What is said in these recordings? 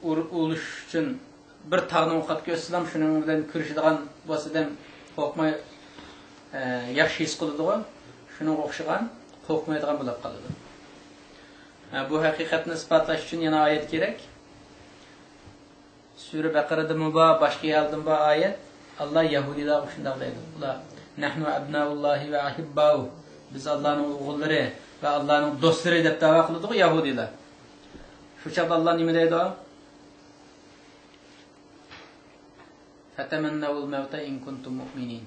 uluş üçün bir tağını oqat görsəm, şunun bilan kirişidigan bolsadan qo'rqmay yaxshi his qiladigan, shunga o'xshagan qo'rqmaydigan bo'lib qoladi. Bu haqiqatni isbotlash uchun yana oyat kerak. Sura Baqarada muba boshqa yerdan bu oyat Allah Yahudilar shunday deydi. Ular nahnu abnaullohi va ahibbau. Biz Allohning o'g'illari va Allohning do'stlari deb da'vo qiladi Yahudilar. Shu chaqda Allah nima deydi? Fatamannawul mawta in kuntum mu'minin.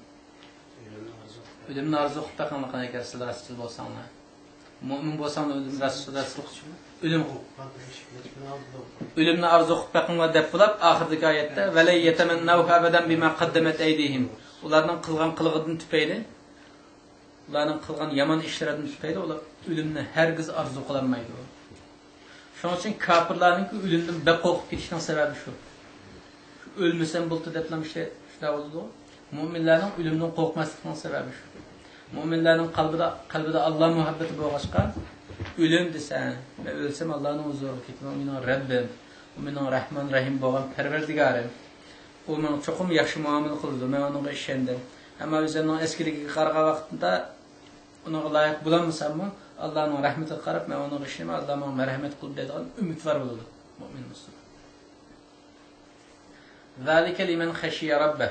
Ölümni arzu qilib taqanliqni agar sizlar rasul bo'lsanglar. Mu'min bo'lsanglar ölümni arzu qilib taqanlar deb bo'lib, oxirdagi oyatda valay yatamannahu abadan bima qaddamat aydihim. Ularning qilgan qilg'idan tufayli, ularning qilgan yomon ishlaridan tufayli ular ölümni hargiz arzu qilolmaydi. Shuning uchun kafirlarning ölümdan qo'rqib ketishining sababi shu. Ölmesem bultu deplam işte şuna oldu. Müminlerin ölümden korkmasının sebebi şu. Müminlerin kalbide Allah muhabbeti boğaşkan ölüm desen ve ölsem Allah'ın huzuru ketim. Müminin Rabbim, müminin Rahman Rahim boğan perverdigarım. O bana çokum yaxşı muamele kıldı. Ben onun işendim. Ama üzerinden eskideki karga vaktinde ona layık bulamısam mı Allah'ın rahmeti karıp ben onun işime Allah'ın merhamet kılıp dediğin ümit var oldu. Mümin Müslüman. ذَلِكَ لِمَنْ خَشِيَ رَبَّهُ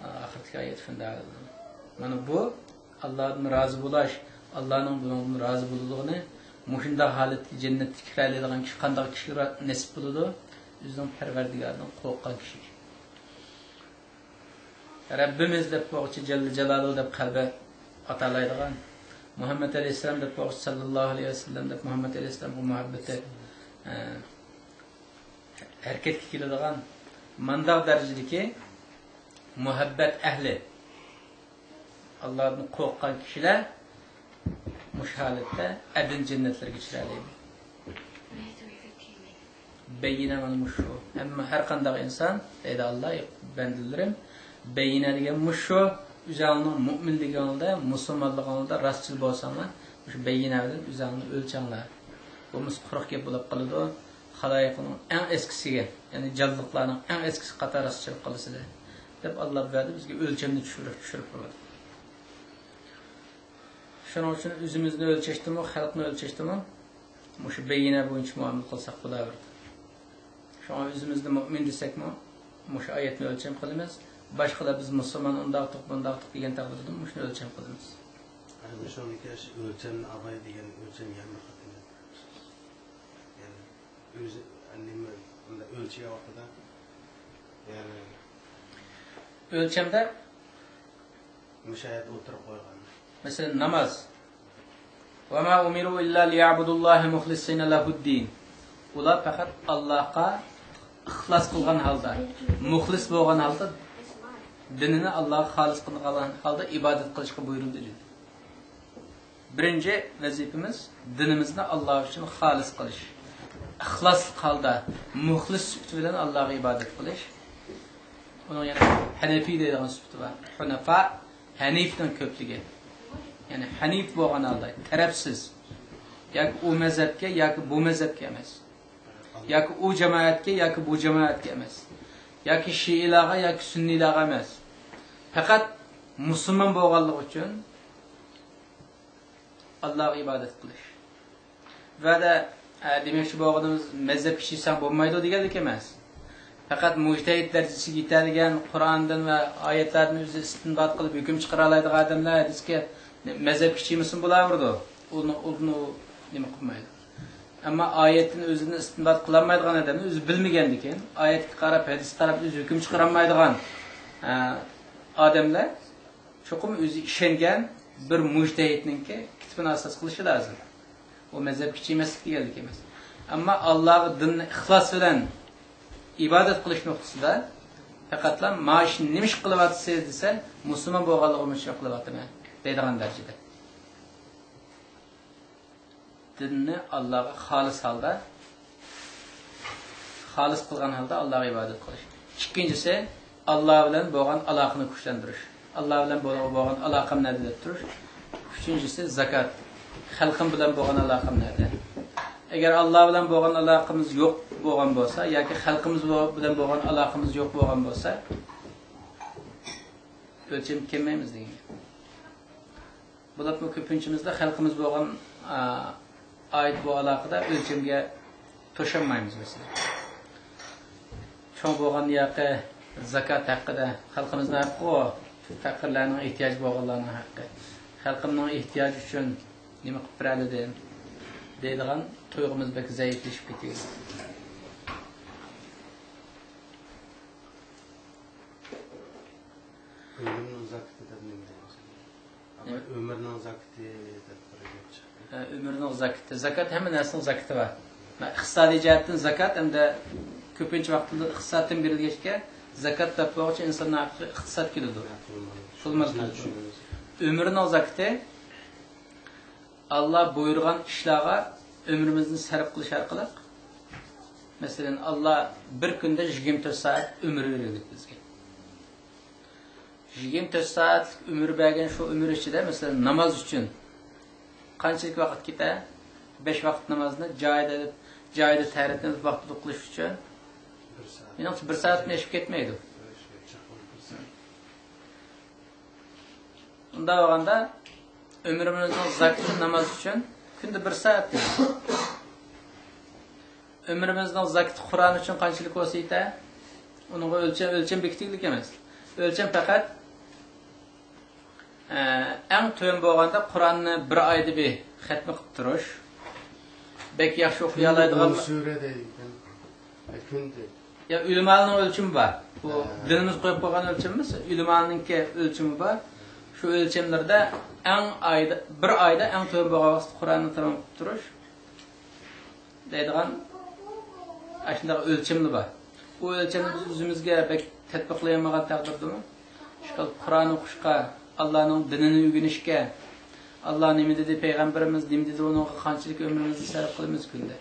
Ahirtki ayet fındağı. Yani bu Allah'ın razı bulaş, Allah'ın bunun razı bulduğunu muşunda haletli cennet kiraylıdan kişi kandak kişi nesip buldu. Yüzden perverdigardan korkan kişi. Rabbimiz de bu Celle Celaluhu da kalbe atalaydıgan. Muhammed Aleyhisselam da bu sallallahu aleyhi ve sellem de Muhammed Aleyhisselam bu muhabbete hareket kiladigan mandaq derecedeki muhabbet ehli Allah'ın korkan kişiler müşhalette edin cennetleri geçireliydi. Beyine manmışu. Ama her kandak insan deydi Allah bendilirim. Beyine diyen muşu üzerinin müminlik yolunda, musulmanlık yolunda rastçıl bolsanlar beyine edin üzerinin ölçenler. Bu muskuruk gibi bulup kalıdı. Halayıqının en eskisiga, yani canlıqlarının en eskisi qatar rastçılık qılısıdır. Deb Allah verdi, bizge ölçemini düşürüp qo'yadi. Shuning uchun o'zimizni o'lchashdimi, xalqni o'lchashdimi, mushu beyina bo'yicha muomala qilsak bo'laverdi. Shunga o'zimizni mu'min desakmi, mushu oyatni o'lcham qilamiz. Boshqalar biz musulmon undaqtiq, bundaqtiq degan taqdirda mushuni o'lcham qilamiz. Ana shuniki o'lchamni avay degan o'lcham ham o'zi annemi ölçüye vaqtida yani ölçemde müşahede o'tirib qo'ygan. Mesela namaz. Ve ma umiru illa liya'budullaha mukhlisina lahu'd-din. Ular faqat Allohga ixlos qilgan holda, muxlis bo'lgan holda dinini Allohga xolis qilgan holda ibodat qilishga buyurildi dedi. Birinchi vazifamiz dinimizni Alloh uchun xolis qilish. İxlas qalda, muxlis sübti bilan Allohga ibodat qilish. Onun yana Hanefi deydigan sübti var. Hunafa, Hanifdan ko'pligi. Yani Hanif bo'lgan holda, tarafsiz. Yoki u mazhabga, yoki bu mazhabga emas. Yoki u jamoatga, yoki bu jamoatga emas. Yoki Shiilarga, yoki Sunnilarga emas. Faqat musulmon bo'lganligi uchun Allohga ibodat qilish. Va da demek şu bağladığımız mezhep kişiysen bulmaydı dedik emas. Fakat mujtahid derecesiga yetadigan Qur'ondan ve ayetlerden o'zi istinbat qilib hukm chiqara oladigan odamlar bizga mezhep kişiymisin bo'laverdi. Uni nima qilmaydi. Ammo oyatni o'zini istinbat qilolmaydigan odamlar o'zi bilmagandikan, oyatga qarab, hadisga qarab o'zi hukm chiqara olmaydigan odamlar cho'qim o'zi ishongan bir mujtahidninki kitobini asos qilishi lozim. O mezhep kiçi emaslik deganlik emas. Ammo Allohga dinni ixlos bilan ibodat qilish nuqtasida faqatla maosh nima ish qilyapsiz desa, musulmon bo'lganligim uchun qilyapman deydigan darajada. Dinni Allohga xolis holda, xolis qilgan holda Allohga ibodat qilish. Ikkinchisi Alloh bilan bo'lgan aloqani kuchlantirish. Alloh bilan bo'lgan aloqamni nima deb turish. Uchinchisi zakat. Xalqim bilan bo'lgan aloqam nerede? Agar Alloh bilan bo'lgan aloqamiz yo'q bo'lgan bo'lsa yoki xalqimiz bilan bo'lgan aloqamiz yo'q bo'lgan bo'lsa o'lcham kelmaymiz degan. Bularni ko'pinchimizda xalqimiz bo'lgan oid bu aloqada o'lchamga to'shamaymiz mesela. Cho'ng bo'lgan yoqi zakat haqida xalqimizning haqqi o, faqirlarning ehtiyoji bo'lganlarning haqqi. Xalqimning ehtiyoji uchun nima qilib beradi deydigan tuyg'umiz bek zaiflashib ketdi. Ömrünün zakati deb nima deymiz? Ömrünün zakati deb qarayapti. Ömrünün zakati. Zakat hamma narsaning zakati bor. Iqtisodiy jihatdan zakat hamda ko'pincha vaqtda iqtisoddan berilgachga zakat deb qo'yuvchi insonlar iqtisod keladi. Ömrünün zakati Allah buyurgan ishlarga ömrimizni sarf qilish orqali, masalan, Allah bir kunda 24 soat ömür berdi bizga. 24 soat ömür bergan shu ömür ichida, masalan, namoz uchun qanchalik vaqt ketadi? 5 vaqt namozni joyida tartibli vaqtda qilish uchun 1 soat. 1 soatni yashib ketmaydi. Unda bo'lganda ömrümüzün zakati namoz uchun kunda 1 soat. Ömrümüzün zakati Qur'on uchun qanchalik bo'lsa yetadi? Uning o'lcham bekitiklik emas. O'lcham faqat eng to'yin bo'lganda Qur'onni 1 oyda bir xatmi qilib turish. Bek yaxshi o'qiy oladigan surada ekan. Kunda. Ya ulamoning o'lchami bor. Bu dinimiz qo'yib qo'ygan o'lcham emas, ulamoninki o'lchami bor. Şu ölçümlerde bir ayda en to'yin bo'lgan vaqt Qur'onni tamom qilib turish deydigan ashunday o'lchamli bor. Bu o'lchamni biz o'zimizga tatbiqlayolmagan taqdirdami? Shu Qur'onni o'qishga, Allohning dinini o'rganishga, Alloh nima dedi, payg'ambarimiz nima dedi, unga qanchalik ömrimizni sarf qilamiz kunda.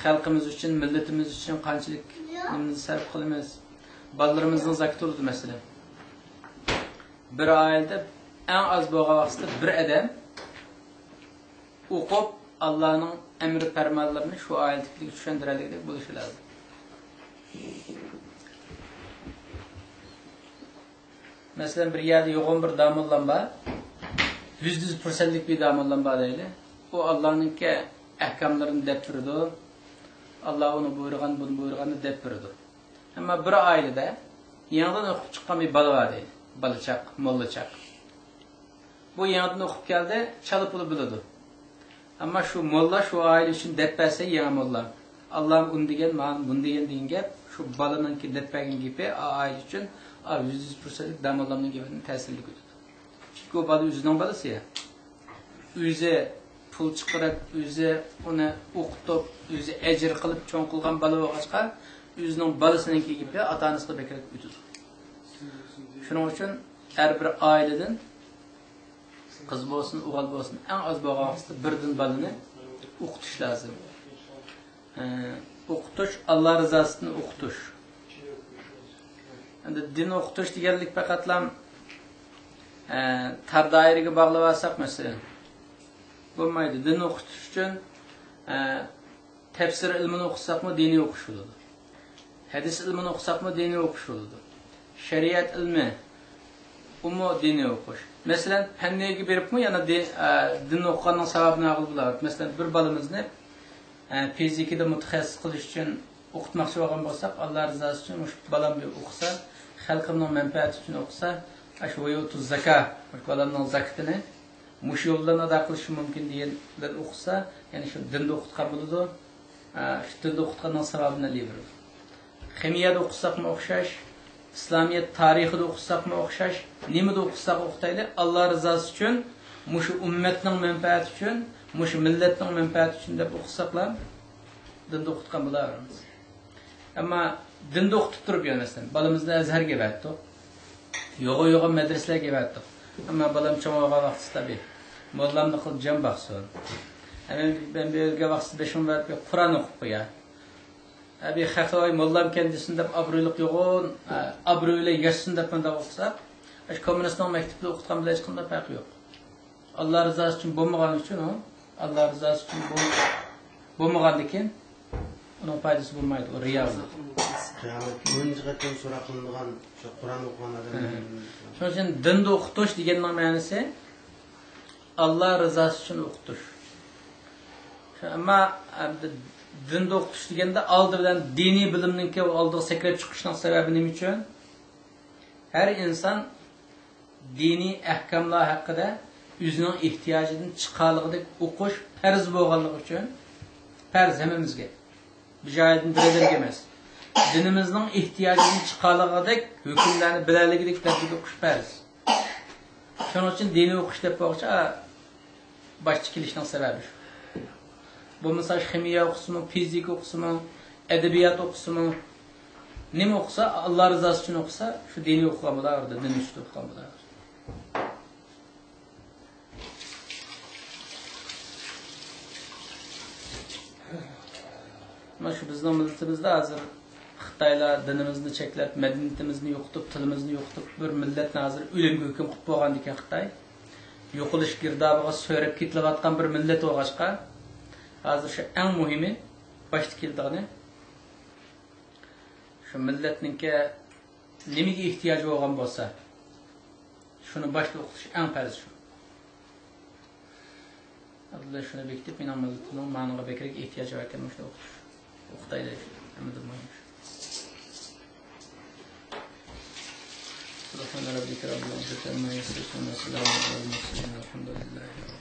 Xalqimiz uchun, millatimiz uchun qanchalik nimamizni sarf qilamiz. Balalarimizning zakati bo'ladi masalan. Bir ayda en az bo'lgan vaqtda bir adam o'qib Allohning amri farmonlarini shu oyatga tushuntiradigan bo'lishi lozim. Masalan, bir yerda yo'g'on bir damollan bor, 100% bir damollan bor deydi. U Allohningki ahkomlarini deb turdi. Alloh uni buyurgan, buni buyurganni deb turdi. Ammo bir oilada yangidan o'qib chiqqan bir bola bor deydi. Balıçak, mollaçak. Bu yanıdan okup geldi, çalıp olup bildi. Ama şu molla şu aile için depperse yana molla. Allah'ım bunu diyen, bunu diyen deyin gep, şu balının ki deppergin gibi aile için 100%'lik damallamın gibi tesirlik ödedi. Çünkü o balı yüzünden balısı ya. Yüze pul çıkarak, yüze onu okutup, yüze ecir kılıp çoğun kılgan balı olacak, yüzünün balısınınki gibi atanızda bekerek ödedi. Şunun için her bir aileden kız olsun, oğul olsun en az bo'lgan vaqtda birden balını o'qitish lazım. O'qitish Allah rızasını o'qitish. Endi din o'qitish deganlik faqatlam tar doiraga bog'lab olsak masalan bo'lmaydi. Din o'qitish uchun tafsir ilmini o'qisakmi diniy o'qish bo'ladi. Hadis ilmini o'qisakmi diniy o'qish bo'ladi. Şeriat ilmi, umu dini o'qish. Mesela penniga beribmi, yana din o'qiganning sababini aql bo'ladi. Mesela bir balamizni fizikada mutaxassis qilish uchun o'qitmoqchi bo'lgan bo'lsak, Alloh rizosi uchun shu balam o'qisa, xalqimning manfaati uchun o'qisa, shu vayutu zakat, balamning zakatini mush yo'ldan ado qilish mumkin deganlar o'qisa, ya'ni shu dinda o'qitgan bo'ladi. Shu dinda o'qitganning sababini beradi. Ximiyada o'qisakmi o'xshash, İslamiyet tarixida o'qisakmi o'xshash, nimada o'qisak o'qitayli, Alloh rizosi uchun, mushu ummatning manfaati uchun, mushu millatning manfaati uchun deb o'qisaklar, dinda o'qitgan bo'larmiz. Ammo dinda o'qitib turib yonasdan, balamizni azharga berdik. Yo'g'a madrasalarga berdik. Ammo balam cho'g'aga vaqtida tabiiy. Mollamni qilib jam baxson. Ben bir yerga vaqtida 5 kun berib Qur'on o'qib qo'yay. Abi xatoy mollam kendisini deb abruyliq yo'g'on, abruyli yashsin deb menda o'qisa, kommunistning maktabida o'qitgan bilan hech qanday farqi yo'q. Alloh rizosi uchun bo'lmagan uchun u Allah rızası için bo'lmagandan uning foydasi bo'lmaydi, u riyo. Qiyomat birinchi qatam so'roq qilingan shu Qur'on o'qigan odamlar. Shuning uchun dinni o'qitish deganning ma'nosi Allah rızası için o'qitish. Ammo dinni o'qitish deganda oldi bilan diniy bilimninki oldiga sakrab chiqishning sababi nima uchun? Her inson diniy ahkamlar haqida o'zining ehtiyojidan chiqqanligidek o'qish farz bo'lganligi uchun farz hammamizga. Bir joydan birodar emas. Dinimizning ehtiyojidan chiqqanligidek hukmlarni bilaligidek darajada o'qish farz. Shuning uchun diniy o'qish deb qo'ycha boshqa kelishning sababi shu. Bu misol ximiya o'qisimi, fizik o'qisimi, adabiyot o'qisimi, nima o'qisa, Alloh rizosi uchun o'qisa, shu diniy o'qigan bo'lardi, din ustida o'qigan bo'lardi. Mana shu bizning millatimizda hozir Xitoylar dinimizni cheklab, madaniyatimizni yo'qotib, tilimizni yo'qotib, bir millatni hozir o'limga hukm qilib qo'ygan ekan Xitoy. Yo'qolish girdobiga so'rab ketilayotgan bir millat bo'lg'achqa, hozir shu eng muhimi boshda keldigani shu millatninki nimaga ehtiyoji bo'lgan bo'lsa, shuni boshda o'qitish eng farz shu. Alloh shuni bekitib, mening millatimning ma'noga bekrak ehtiyoji bor ekan shuni o'qitish. O'qitaylik, hamda muhim. Subhana rabbika rabbil izzati amma yasifun wa salamun alal mursalin walhamdulillahi